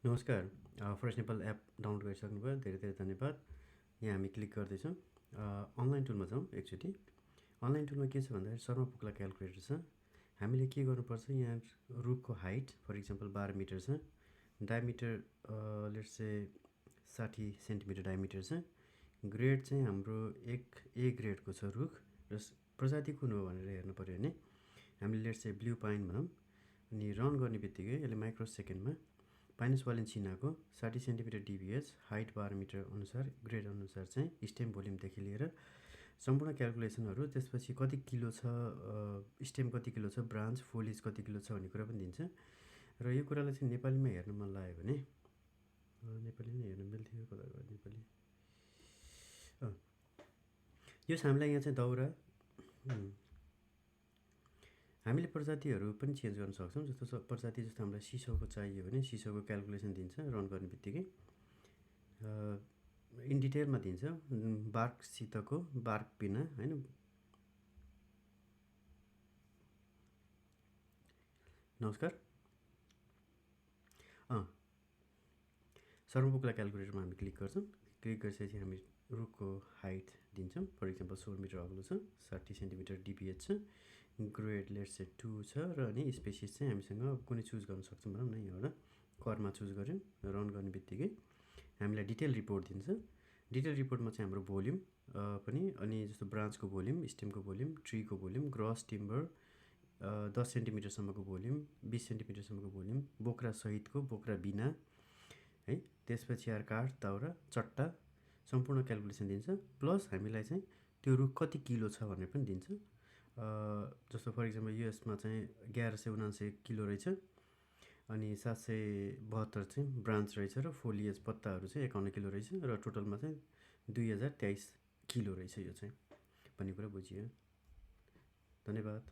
नमस्कार। Forest Nepal app download गरिसक्नुभयो, धेरै धेरै धन्यवाद। यहाँ हामी क्लिक गर्दैछौँ। अनलाइन टुलमा जाउँ एकचोटि। अनलाइन टुलमा के छ भन्दाखेरि शर्मा पोकला क्यालकुलेटर छ। हामीले के गर्नुपर्छ, यहाँ रुखको हाइट फर इक्जाम्पल 12 मिटर छ, diameter let's say 60 centimetre diameter छ। ग्रेड चाहिँ हाम्रो ए ग्रेडको छ रुख र प्रजाति कुन हो भनेर हेर्नु पऱ्यो भने हामीले लेट्स से ब्लू पाइन भनौँ। अनि रन गर्ने बित्तिकै यसले माइक्रो सेकेन्डमा पाइनस वालेन्सिनाको 60 सेन्टिमिटर डिबिएच, हाइट 12 मिटर अनुसार, ग्रेड अनुसार चाहिँ स्टेम भोल्युमदेखि लिएर सम्पूर्ण क्यालकुलेसनहरू, त्यसपछि कति किलो छ, स्टेम कति किलो छ, ब्रान्च फोलिज कति किलो छ भन्ने कुरा पनि दिन्छ। र यो कुरालाई चाहिँ नेपालीमा हेर्न मन लाग्यो भने नेपाली नै हेर्नु मिल्थ्यो, कता गयो नेपाली। यो छ हामीलाई यहाँ चाहिँ दाउरा। हामीले प्रजातिहरू पनि चेन्ज गर्न सक्छौँ। जस्तो प्रजाति जस्तो हामीलाई सिसौको चाहियो भने सिसौको क्यालकुलेसन दिन्छ रन गर्ने बित्तिकै। इन डिटेलमा दिन्छ बार्कसितको, बार्क बिना होइन। नमस्कार। शर्मा पोकला क्यालकुलेटरमा हामी क्लिक गर्छौँ। क्लिक गरिसकेपछि हामी रुखको हाइट दिन्छौँ। फर इक्जाम्पल 16 मिटर अग्लो छ, 60 सेन्टिमिटर डिबिएच छ, ग्रेड लेट्स से 2 छ, र अनि स्पेसिस चाहिँ हामीसँग कुनै चुज गर्न सक्छौँ भनौँ न। यहाँबाट कर्मा चुज गऱ्यौँ, रन गर्ने बित्तिकै हामीलाई डिटेल रिपोर्ट दिन्छ। डिटेल रिपोर्टमा चाहिँ हाम्रो भोल्युम पनि, अनि जस्तो ब्रान्चको भोल्युम, स्टेमको भोल्युम, ट्रीको भोल्युम, ग्रस टिम्बर 10 सेन्टिमिटरसम्मको भोल्युम, 20 सेन्टिमिटरसम्मको भोल्युम, बोक्रा सहितको, बोक्रा बिना है, त्यसपछि आएर काठ, दाउरा, चट्टा, सम्पूर्ण क्यालकुलेसन दिन्छ। प्लस हामीलाई चाहिँ त्यो रुख कति किलो छ भनेर पनि दिन्छ। जस्तो फर इक्जाम्पल यसमा चाहिँ 1179 किलो रहेछ, अनि 772 चाहिँ ब्रान्च रहेछ, र फोलिएज पत्ताहरू चाहिँ 51 किलो रहेछ, र टोटलमा चाहिँ 2023 किलो रहेछ यो चाहिँ भन्ने कुरा बुझियो। धन्यवाद।